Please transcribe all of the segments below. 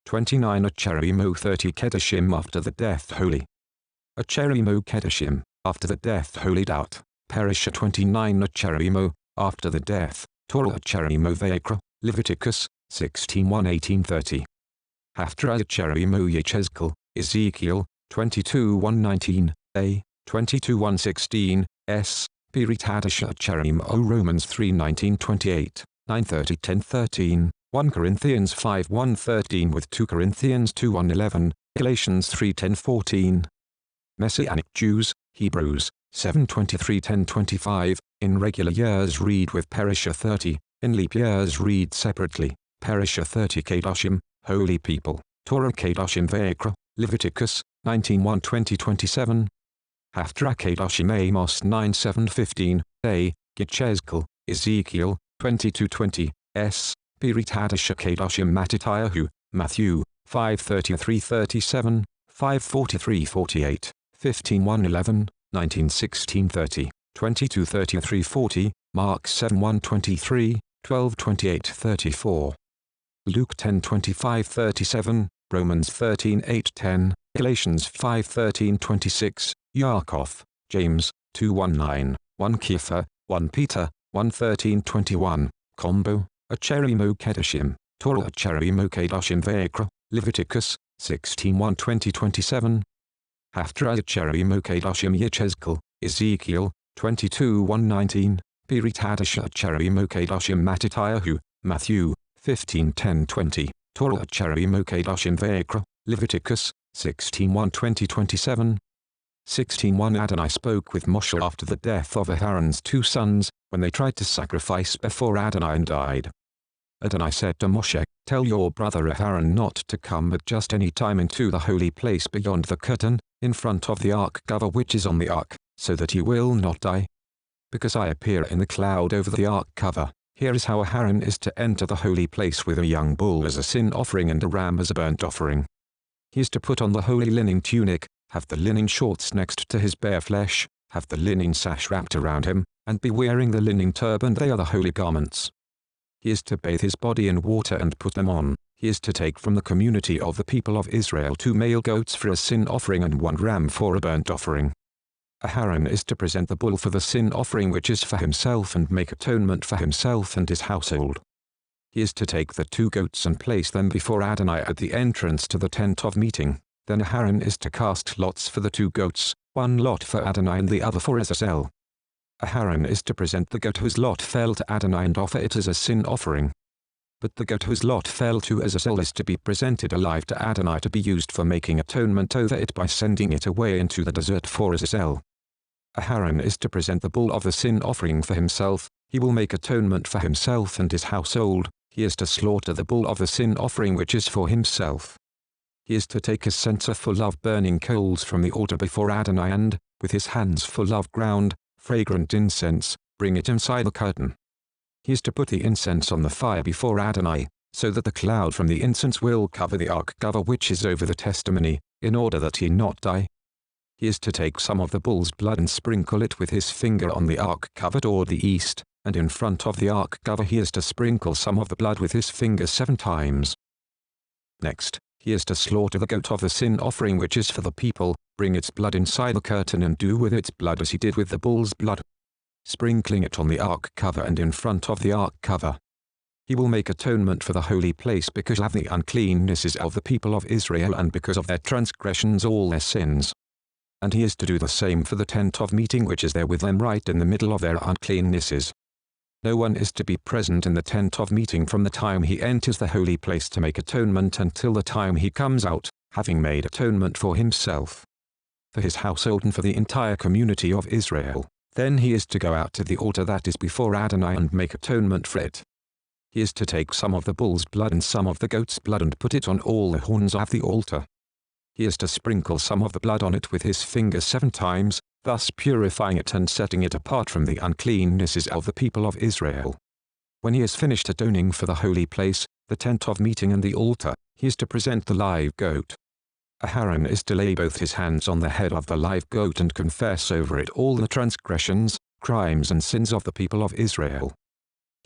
29 Acharei Mot-30 Kedoshim after the death holy. Acharei Mot-Kedoshim, after the death holied out. Parasha 29 Acharei Mo, after the death. Torah Acharei Mo Vayikra, Leviticus, 16:1-18:30. Haftarah Acharei Mo Yechezk'el, Ezekiel, 22:1-19, A, 22:1-16, S, Pirit Hadashah Acharei Mo Romans 3:19-28, 9:30-10:13, 1 Corinthians 5:1-13 with 2 Corinthians 2:1-11, Galatians 3:10-14. Messianic Jews, Hebrews, 7:23-10:25, in regular years read with Parasha 30, in leap years read separately, Parasha 30 Kedoshim, holy people, Torah Kedoshim Vayikra, Leviticus, 19:1-20-27. Haftarah Kedoshim Amos 9:7-15, A, Yechezk'el, Ezekiel, 22:20, S, Pirit Hadashah Kedoshim Mattityahu, Matthew, 5:33-37, 5:43-48, 15:1-11, 19:16-30, 22:33-40, Mark 7:1-23, 12:28-34. Luke 10:25-37, Romans 13:8-10, Galatians 5:13-26, Yaakov, James, 2:19, 1 Kepha, 1 Peter, 1:13-21, Combo, Acharei Mot-Kedoshim, Torah Acharei Mot-Kedoshim Vayikra, Leviticus, 16:1-20-27. Haftarah Acharei Mot-Kedoshim Yechezk'el, Ezekiel, 22:1-19, Pirit Hadashah Acharei Mot-Kedoshim Mattityahu, Matthew, 15:10-20, Torah Acharei Mot-Kedoshim Vayikra, Leviticus, 16:1-20-27. 16:1 Adonai spoke with Moshe after the death of Aaron's 2 sons, when they tried to sacrifice before Adonai and died. Adonai said to Moshe, "Tell your brother Aaron not to come at just any time into the holy place beyond the curtain, in front of the ark cover which is on the ark, so that he will not die. Because I appear in the cloud over the ark cover, here is how Aaron is to enter the holy place with a young bull as a sin offering and a ram as a burnt offering. He is to put on the holy linen tunic, have the linen shorts next to his bare flesh, have the linen sash wrapped around him, and be wearing the linen turban. They are the holy garments. He is to bathe his body in water and put them on. He is to take from the community of the people of Israel 2 male goats for a sin offering and 1 ram for a burnt offering. Aaron is to present the bull for the sin offering which is for himself and make atonement for himself and his household. He is to take the 2 goats and place them before Adonai at the entrance to the tent of meeting. Then Aaron is to cast lots for the 2 goats, 1 lot for Adonai and the other for Azazel. Aaron is to present the goat whose lot fell to Adonai and offer it as a sin offering. But the goat whose lot fell to Azazel is to be presented alive to Adonai to be used for making atonement over it by sending it away into the desert for Azazel. Aaron is to present the bull of the sin offering for himself. He will make atonement for himself and his household. He is to slaughter the bull of the sin offering which is for himself. He is to take a censer full of burning coals from the altar before Adonai and, with his hands full of ground, fragrant incense, bring it inside the curtain. He is to put the incense on the fire before Adonai, so that the cloud from the incense will cover the ark cover which is over the testimony, in order that he not die. He is to take some of the bull's blood and sprinkle it with his finger on the ark cover toward the east, and in front of the ark cover he is to sprinkle some of the blood with his finger 7 times. Next, he is to slaughter the goat of the sin offering which is for the people, bring its blood inside the curtain and do with its blood as he did with the bull's blood, sprinkling it on the ark cover and in front of the ark cover. He will make atonement for the holy place because of the uncleannesses of the people of Israel and because of their transgressions, all their sins. And he is to do the same for the tent of meeting which is there with them right in the middle of their uncleannesses. No one is to be present in the tent of meeting from the time he enters the holy place to make atonement until the time he comes out, having made atonement for himself, for his household and for the entire community of Israel. Then he is to go out to the altar that is before Adonai and make atonement for it. He is to take some of the bull's blood and some of the goat's blood and put it on all the horns of the altar. He is to sprinkle some of the blood on it with his finger 7 times, thus purifying it and setting it apart from the uncleannesses of the people of Israel. When he has finished atoning for the holy place, the tent of meeting and the altar, he is to present the live goat. Aaron is to lay both his hands on the head of the live goat and confess over it all the transgressions, crimes and sins of the people of Israel.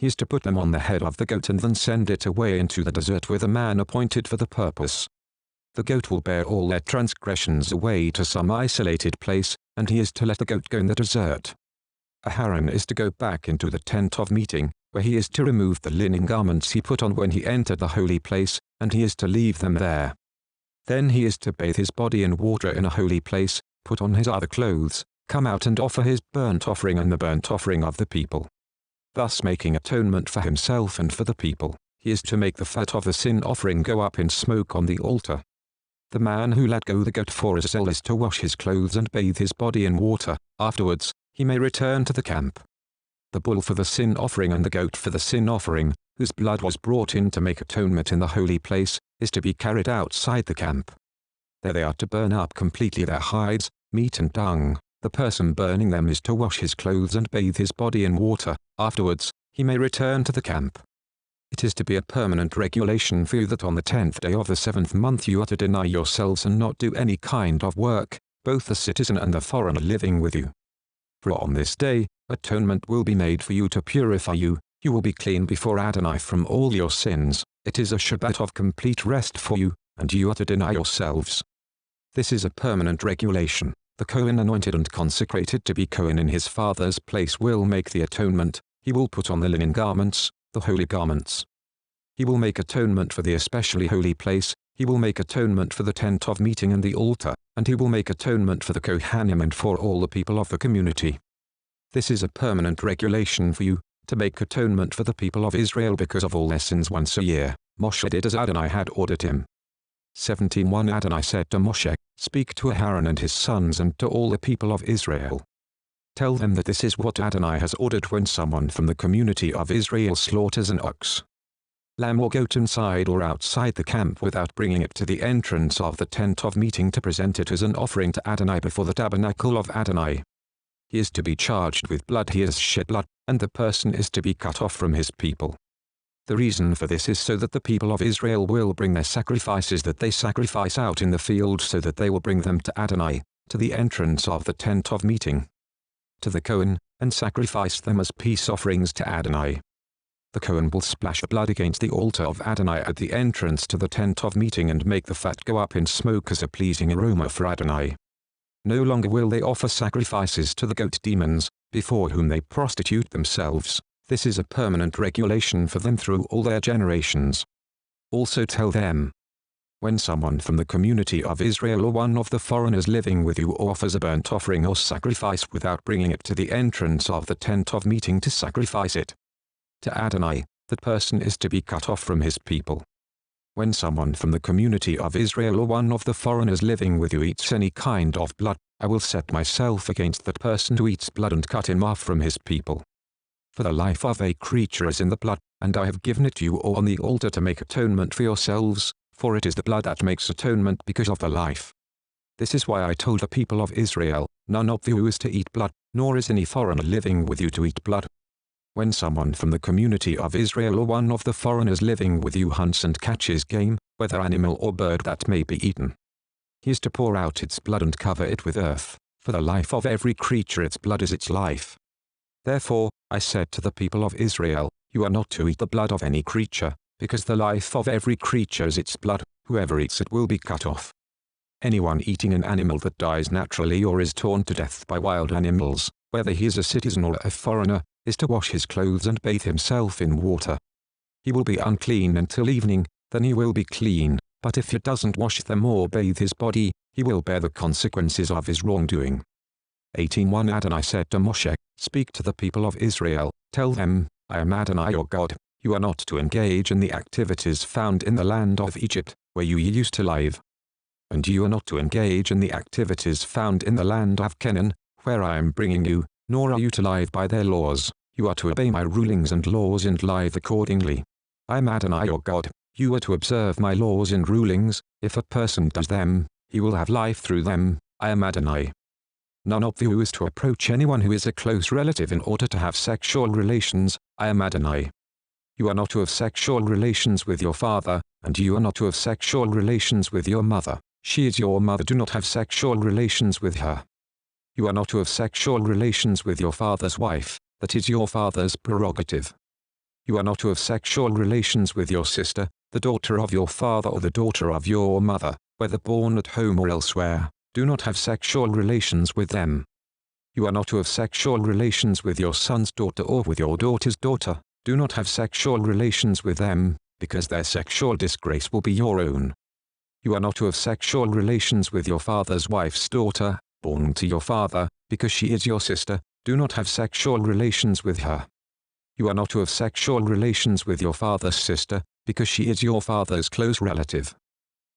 He is to put them on the head of the goat and then send it away into the desert with a man appointed for the purpose. The goat will bear all their transgressions away to some isolated place, and he is to let the goat go in the desert. Aharon is to go back into the tent of meeting, where he is to remove the linen garments he put on when he entered the holy place, and he is to leave them there. Then he is to bathe his body in water in a holy place, put on his other clothes, come out and offer his burnt offering and the burnt offering of the people. Thus making atonement for himself and for the people, he is to make the fat of the sin offering go up in smoke on the altar. The man who let go the goat for a zeal is to wash his clothes and bathe his body in water. Afterwards, he may return to the camp. The bull for the sin offering and the goat for the sin offering, whose blood was brought in to make atonement in the holy place, is to be carried outside the camp. There they are to burn up completely their hides, meat and dung. The person burning them is to wash his clothes and bathe his body in water. Afterwards, he may return to the camp. It is to be a permanent regulation for you that on the 10th day of the 7th month you are to deny yourselves and not do any kind of work, both the citizen and the foreigner living with you. For on this day, atonement will be made for you to purify you. You will be clean before Adonai from all your sins. It is a Shabbat of complete rest for you, and you are to deny yourselves. This is a permanent regulation. The Kohen anointed and consecrated to be Kohen in his father's place will make the atonement. He will put on the linen garments, the holy garments. He will make atonement for the especially holy place. He will make atonement for the tent of meeting and the altar, and he will make atonement for the Kohanim and for all the people of the community. This is a permanent regulation for you, to make atonement for the people of Israel because of all their sins once a year. Moshe did as Adonai had ordered him. 17:1 Adonai said to Moshe, "Speak to Aharon and his sons and to all the people of Israel. Tell them that this is what Adonai has ordered when someone from the community of Israel slaughters an ox, lamb or goat inside or outside the camp without bringing it to the entrance of the tent of meeting to present it as an offering to Adonai before the tabernacle of Adonai. He is to be charged with blood, he has shed blood, and the person is to be cut off from his people. The reason for this is so that the people of Israel will bring their sacrifices that they sacrifice out in the field so that they will bring them to Adonai, to the entrance of the tent of meeting, to the Kohen, and sacrifice them as peace offerings to Adonai. The Kohen will splash blood against the altar of Adonai at the entrance to the tent of meeting and make the fat go up in smoke as a pleasing aroma for Adonai. No longer will they offer sacrifices to the goat demons, before whom they prostitute themselves. This is a permanent regulation for them through all their generations. Also tell them, when someone from the community of Israel or one of the foreigners living with you offers a burnt offering or sacrifice without bringing it to the entrance of the tent of meeting to sacrifice it to Adonai, that person is to be cut off from his people. When someone from the community of Israel or one of the foreigners living with you eats any kind of blood, I will set myself against that person who eats blood and cut him off from his people. For the life of a creature is in the blood, and I have given it you or on the altar to make atonement for yourselves, for it is the blood that makes atonement because of the life. This is why I told the people of Israel, none of you is to eat blood, nor is any foreigner living with you to eat blood. When someone from the community of Israel or one of the foreigners living with you hunts and catches game, whether animal or bird that may be eaten, he is to pour out its blood and cover it with earth, for the life of every creature its blood is its life. Therefore, I said to the people of Israel, you are not to eat the blood of any creature, because the life of every creature is its blood, whoever eats it will be cut off. Anyone eating an animal that dies naturally or is torn to death by wild animals, whether he is a citizen or a foreigner, is to wash his clothes and bathe himself in water. He will be unclean until evening, then he will be clean, but if he doesn't wash them or bathe his body, he will bear the consequences of his wrongdoing. 18:1 Adonai said to Moshe, speak to the people of Israel, tell them, I am Adonai your God, you are not to engage in the activities found in the land of Egypt, where you used to live. And you are not to engage in the activities found in the land of Canaan, where I am bringing you, nor are you to live by their laws. You are to obey my rulings and laws and live accordingly. I am Adonai your God, you are to observe my laws and rulings. If a person does them, he will have life through them. I am Adonai. None of you is to approach anyone who is a close relative in order to have sexual relations. I am Adonai. You are not to have sexual relations with your father, and you are not to have sexual relations with your mother. She is your mother. Do not have sexual relations with her. You are not to have sexual relations with your father's wife. That is your father's prerogative. You are not to have sexual relations with your sister, the daughter of your father or the daughter of your mother, whether born at home or elsewhere. Do not have sexual relations with them. You are not to have sexual relations with your son's daughter or with your daughter's daughter. Do not have sexual relations with them, because their sexual disgrace will be your own. You are not to have sexual relations with your father's wife's daughter, born to your father, because she is your sister. Do not have sexual relations with her. You are not to have sexual relations with your father's sister, because she is your father's close relative.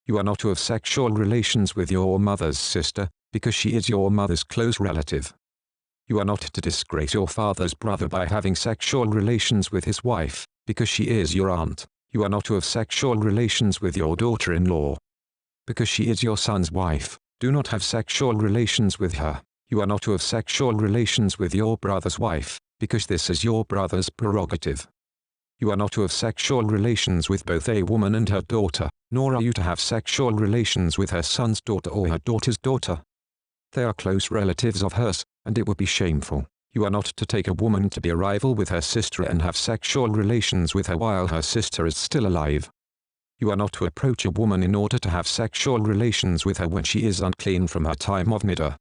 You are not to have sexual relations with your mother's sister, because she is your mother's close relative. You are not to disgrace your father's brother by having sexual relations with his wife, because she is your aunt. You are not to have sexual relations with your daughter-in-law, because she is your son's wife. Do not have sexual relations with her. You are not to have sexual relations with your brother's wife, because this is your brother's prerogative. You are not to have sexual relations with both a woman and her daughter, nor are you to have sexual relations with her son's daughter or her daughter's daughter. They are close relatives of hers, and it would be shameful. You are not to take a woman to be a rival with her sister and have sexual relations with her while her sister is still alive. You are not to approach a woman in order to have sexual relations with her when she is unclean from her time of niddah.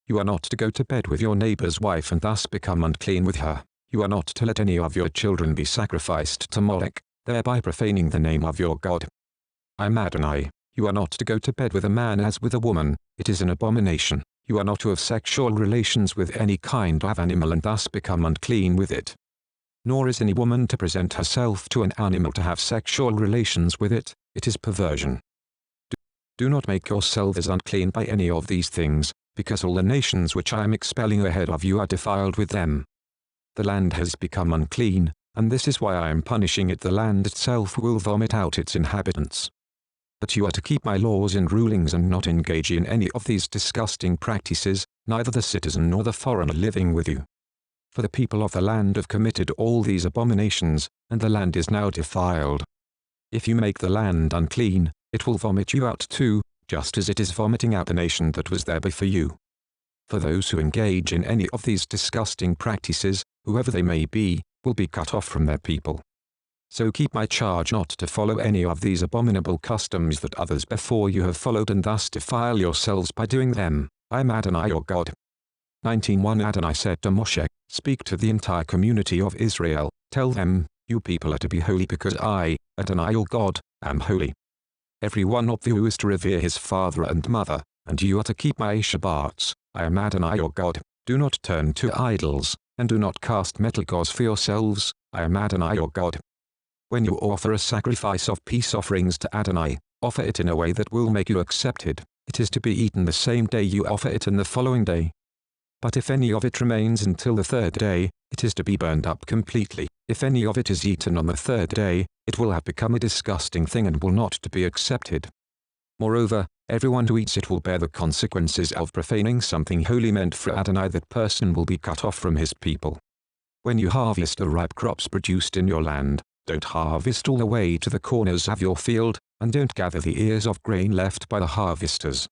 You are not to go to bed with your neighbor's wife and thus become unclean with her. You are not to let any of your children be sacrificed to Moloch, thereby profaning the name of your God. I am Adonai. You are not to go to bed with a man as with a woman, it is an abomination. You are not to have sexual relations with any kind of animal and thus become unclean with it. Nor is any woman to present herself to an animal to have sexual relations with it, it is perversion. Do not make yourselves unclean by any of these things, because all the nations which I am expelling ahead of you are defiled with them. The land has become unclean, and this is why I am punishing it. The land itself will vomit out its inhabitants. But you are to keep my laws and rulings and not engage in any of these disgusting practices, neither the citizen nor the foreigner living with you. For the people of the land have committed all these abominations, and the land is now defiled. If you make the land unclean, it will vomit you out too, just as it is vomiting out the nation that was there before you. For those who engage in any of these disgusting practices, whoever they may be, will be cut off from their people. So keep my charge not to follow any of these abominable customs that others before you have followed and thus defile yourselves by doing them. I am Adonai your God. 19:1 Adonai said to Moshe, speak to the entire community of Israel, tell them, you people are to be holy because I, Adonai your God, am holy. Every one of you is to revere his father and mother, and you are to keep my Shabbats. I am Adonai your God. Do not turn to idols, and do not cast metal gods for yourselves. I am Adonai your God. When you offer a sacrifice of peace offerings to Adonai, offer it in a way that will make you accepted. It is to be eaten the same day you offer it and the following day. But if any of it remains until the third day, it is to be burned up completely. If any of it is eaten on the third day, it will have become a disgusting thing and will not to be accepted. Moreover, everyone who eats it will bear the consequences of profaning something holy meant for Adonai. That person will be cut off from his people. When you harvest the ripe crops produced in your land, don't harvest all the way to the corners of your field, and don't gather the ears of grain left by the harvesters.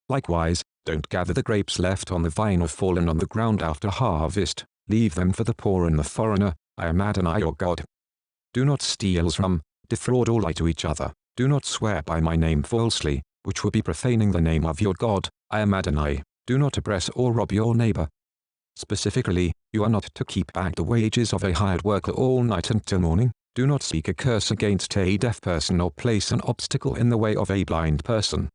Likewise, don't gather the grapes left on the vine or fallen on the ground after harvest. Leave them for the poor and the foreigner. I am Adonai your God. Do not steal from, defraud or lie to each other. Do not swear by my name falsely, which would be profaning the name of your God. I am Adonai. Do not oppress or rob your neighbor. Specifically, you are not to keep back the wages of a hired worker all night until morning. Do not speak a curse against a deaf person or place an obstacle in the way of a blind person.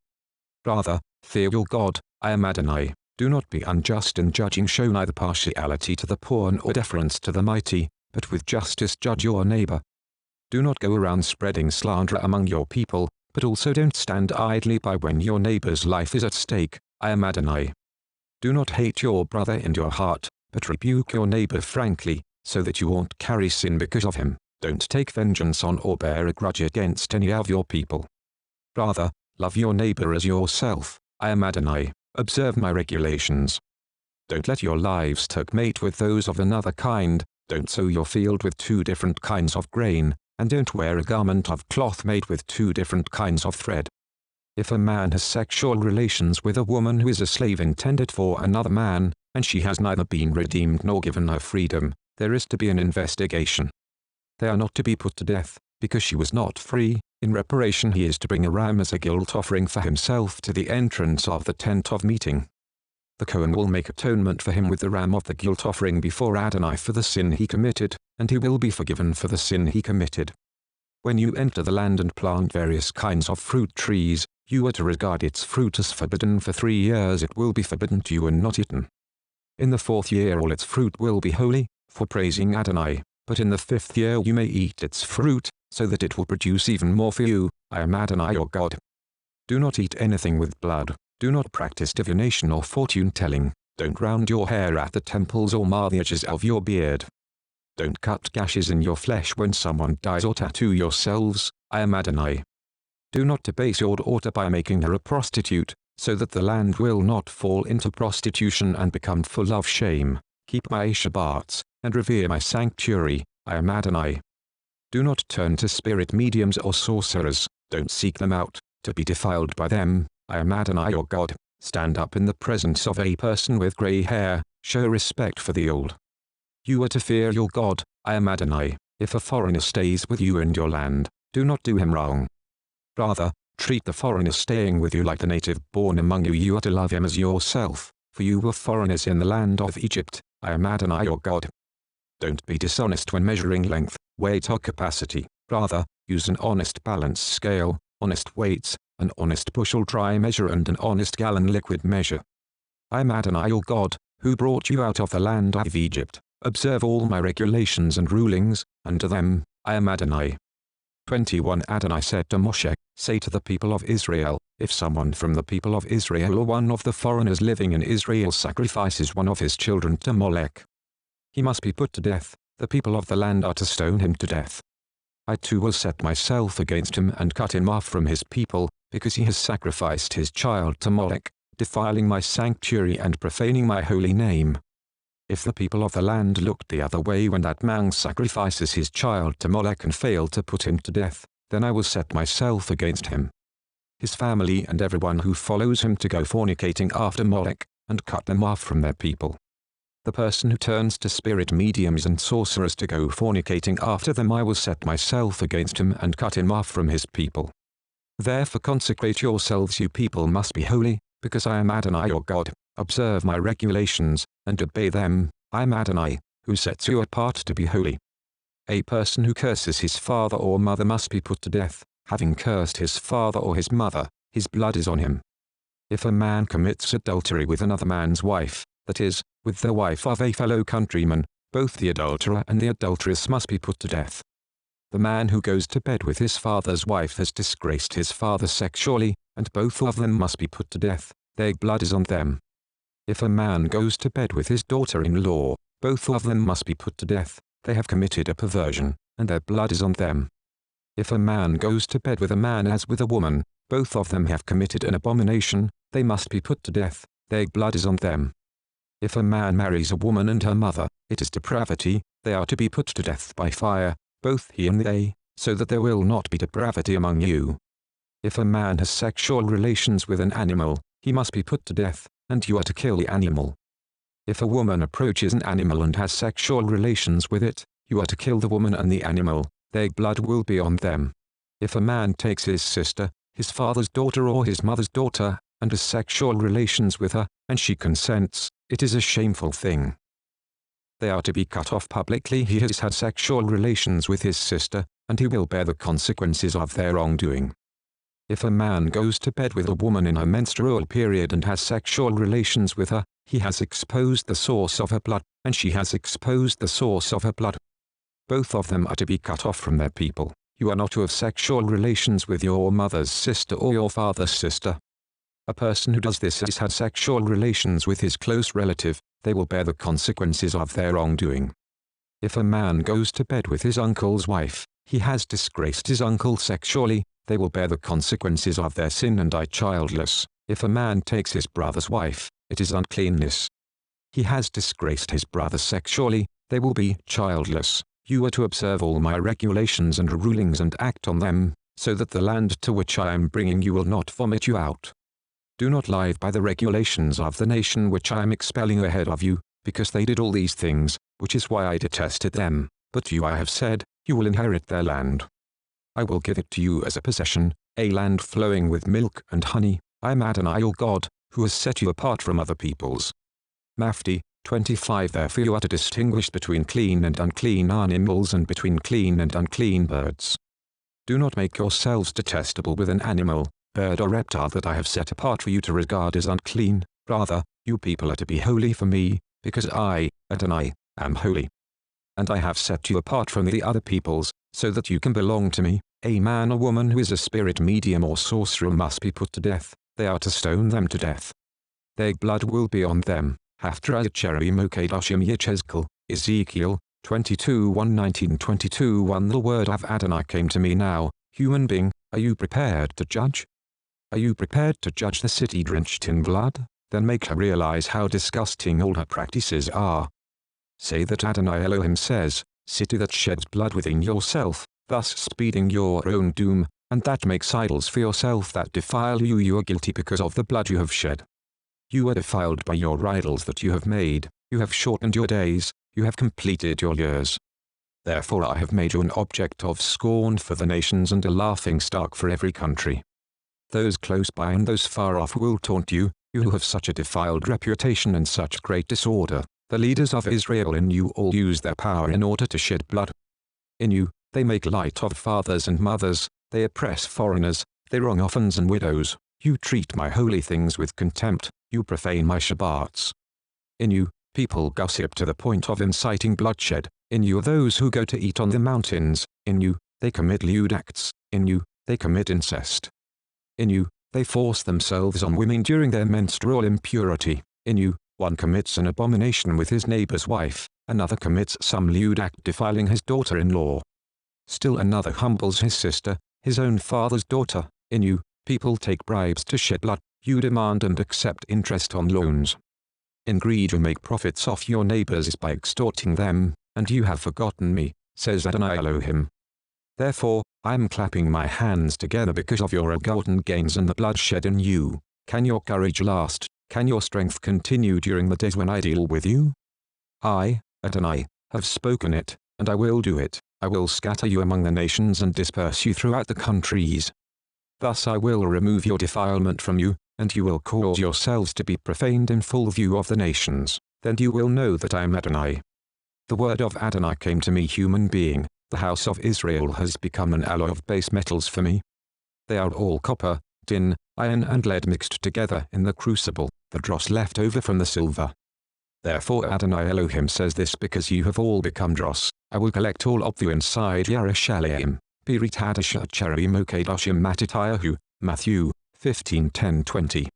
Rather, fear your God. I am Adonai. Do not be unjust in judging. Show neither partiality to the poor nor deference to the mighty, but with justice judge your neighbor. Do not go around spreading slander among your people, but also don't stand idly by when your neighbor's life is at stake. I am Adonai. Do not hate your brother in your heart, but rebuke your neighbor frankly, so that you won't carry sin because of him. Don't take vengeance on or bear a grudge against any of your people. Rather, love your neighbor as yourself. I am Adonai. Observe my regulations. Don't let your livestock mate with those of another kind. Don't sow your field with two different kinds of grain, and don't wear a garment of cloth made with two different kinds of thread. If a man has sexual relations with a woman who is a slave intended for another man, and she has neither been redeemed nor given her freedom, there is to be an investigation. They are not to be put to death, because she was not free. In reparation he is to bring a ram as a guilt offering for himself to the entrance of the tent of meeting. The Kohen will make atonement for him with the ram of the guilt offering before Adonai for the sin he committed, and he will be forgiven for the sin he committed. When you enter the land and plant various kinds of fruit trees, you are to regard its fruit as forbidden. For 3 years it will be forbidden to you and not eaten. In the 4th year all its fruit will be holy, for praising Adonai, but in the 5th year you may eat its fruit, so that it will produce even more for you. I am Adonai your God. Do not eat anything with blood. Do not practice divination or fortune-telling. Don't round your hair at the temples or mar the edges of your beard. Don't cut gashes in your flesh when someone dies or tattoo yourselves. I am Adonai. Do not debase your daughter by making her a prostitute, so that the land will not fall into prostitution and become full of shame. Keep my Shabbats, and revere my sanctuary. I am Adonai. Do not turn to spirit mediums or sorcerers. Don't seek them out, to be defiled by them. I am Adonai your God. Stand up in the presence of a person with grey hair. Show respect for the old. You are to fear your God. I am Adonai. If a foreigner stays with you in your land, do not do him wrong. Rather, treat the foreigner staying with you like the native born among you. You are to love him as yourself, for you were foreigners in the land of Egypt. I am Adonai your God. Don't be dishonest when measuring length, weight or capacity. Rather, use an honest balance scale, honest weights, an honest bushel dry measure and an honest gallon liquid measure. I am Adonai your God, who brought you out of the land of Egypt. Observe all my regulations and rulings, and to them, I am Adonai. 21 Adonai said to Moshe, say to the people of Israel, if someone from the people of Israel or one of the foreigners living in Israel sacrifices one of his children to Molech, he must be put to death. The people of the land are to stone him to death. I too will set myself against him and cut him off from his people, because he has sacrificed his child to Molech, defiling my sanctuary and profaning my holy name. If the people of the land looked the other way when that man sacrifices his child to Molech and fail to put him to death, then I will set myself against him, his family and everyone who follows him to go fornicating after Molech, and cut them off from their people. The person who turns to spirit mediums and sorcerers to go fornicating after them, I will set myself against him and cut him off from his people. Therefore consecrate yourselves, you people must be holy, because I am Adonai your God. Observe my regulations, and obey them. I am Adonai, who sets you apart to be holy. A person who curses his father or mother must be put to death. Having cursed his father or his mother, his blood is on him. If a man commits adultery with another man's wife, that is, with the wife of a fellow countryman, both the adulterer and the adulteress must be put to death. The man who goes to bed with his father's wife has disgraced his father sexually, and both of them must be put to death. Their blood is on them. If a man goes to bed with his daughter-in-law, both of them must be put to death. They have committed a perversion, and their blood is on them. If a man goes to bed with a man as with a woman, both of them have committed an abomination. They must be put to death. Their blood is on them. If a man marries a woman and her mother, it is depravity. They are to be put to death by fire, both he and they, so that there will not be depravity among you. If a man has sexual relations with an animal, he must be put to death, and you are to kill the animal. If a woman approaches an animal and has sexual relations with it, you are to kill the woman and the animal. Their blood will be on them. If a man takes his sister, his father's daughter or his mother's daughter, and has sexual relations with her, and she consents, it is a shameful thing. They are to be cut off publicly. He has had sexual relations with his sister, and he will bear the consequences of their wrongdoing. If a man goes to bed with a woman in her menstrual period and has sexual relations with her, he has exposed the source of her blood, and she has exposed the source of her blood. Both of them are to be cut off from their people. You are not to have sexual relations with your mother's sister or your father's sister. A person who does this has had sexual relations with his close relative. They will bear the consequences of their wrongdoing. If a man goes to bed with his uncle's wife, he has disgraced his uncle sexually. They will bear the consequences of their sin and die childless. If a man takes his brother's wife, it is uncleanness. He has disgraced his brother sexually. They will be childless. You are to observe all my regulations and rulings and act on them, so that the land to which I am bringing you will not vomit you out. Do not lie by the regulations of the nation which I am expelling ahead of you, because they did all these things, which is why I detested them. But you, I have said, You will inherit their land. I will give it to you as a possession, a land flowing with milk and honey. I am Adonai your God, who has set you apart from other peoples. Matthew 25. Therefore you are to distinguish between clean and unclean animals and between clean and unclean birds. Do not make yourselves detestable with an animal, bird or reptile that I have set apart for you to regard as unclean. Rather, you people are to be holy for me, because I, Adonai, am holy. And I have set you apart from the other peoples, so that you can belong to me. A man or woman who is a spirit medium or sorcerer must be put to death. They are to stone them to death. Their blood will be on them. Haftarah Acharei Mot-Kedoshim Yechezk'el, Ezekiel 22:1-19-22. The word of Adonai came to me now, human being, are you prepared to judge? Are you prepared to judge the city drenched in blood? Then make her realize how disgusting all her practices are. Say that Adonai Elohim says, city that sheds blood within yourself, thus speeding your own doom, and that makes idols for yourself that defile you. You are guilty because of the blood you have shed. You are defiled by your idols that you have made. You have shortened your days, you have completed your years. Therefore I have made you an object of scorn for the nations and a laughingstock for every country. Those close by and those far off will taunt you, you who have such a defiled reputation and such great disorder. The leaders of Israel in you all use their power in order to shed blood. In you, they make light of fathers and mothers, they oppress foreigners, they wrong orphans and widows. You treat my holy things with contempt, you profane my Shabbats. In you, people gossip to the point of inciting bloodshed. In you are those who go to eat on the mountains. In you, they commit lewd acts. In you, they commit incest. In you, they force themselves on women during their menstrual impurity. In you, one commits an abomination with his neighbor's wife, another commits some lewd act defiling his daughter-in-law. Still another humbles his sister, his own father's daughter. In you, people take bribes to shed blood. You demand and accept interest on loans. In greed you make profits off your neighbors by extorting them, and you have forgotten me, says Adonai Elohim. Therefore, I am clapping my hands together because of your ill-gotten gains and the bloodshed in you. Can your courage last? Can your strength continue during the days when I deal with you? I, Adonai, have spoken it, and I will do it. I will scatter you among the nations and disperse you throughout the countries. Thus I will remove your defilement from you, and you will cause yourselves to be profaned in full view of the nations. Then you will know that I am Adonai. The word of Adonai came to me, human being. The house of Israel has become an alloy of base metals for me. They are all copper, tin, iron and lead mixed together in the crucible, the dross left over from the silver. Therefore Adonai Elohim says this, because you have all become dross, I will collect all of you inside Yerushalayim. Pirit Hadashah Acharei Mot-Kedoshim Mattityahu, Matthew 15:10-20.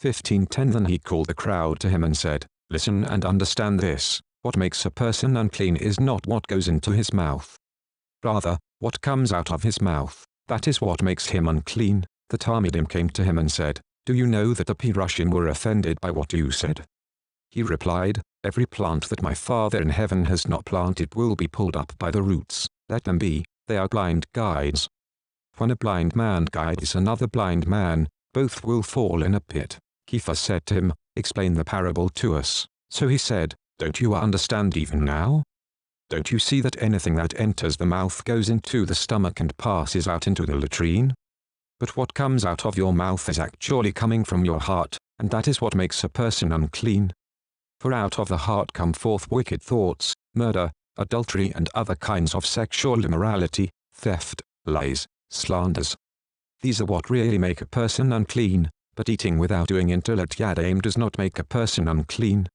15:10. Then he called the crowd to him and said, listen and understand this. What makes a person unclean is not what goes into his mouth. Rather, what comes out of his mouth, that is what makes him unclean. The Talmidim came to him and said, do you know that the Perushim were offended by what you said? He replied, every plant that my Father in heaven has not planted will be pulled up by the roots. Let them be, they are blind guides. When a blind man guides another blind man, both will fall in a pit. Kepha said to him, explain the parable to us. So he said, don't you understand even now? Don't you see that anything that enters the mouth goes into the stomach and passes out into the latrine? But what comes out of your mouth is actually coming from your heart, and that is what makes a person unclean. For out of the heart come forth wicked thoughts, murder, adultery and other kinds of sexual immorality, theft, lies, slanders. These are what really make a person unclean, but eating without doing intellect yadaim does not make a person unclean.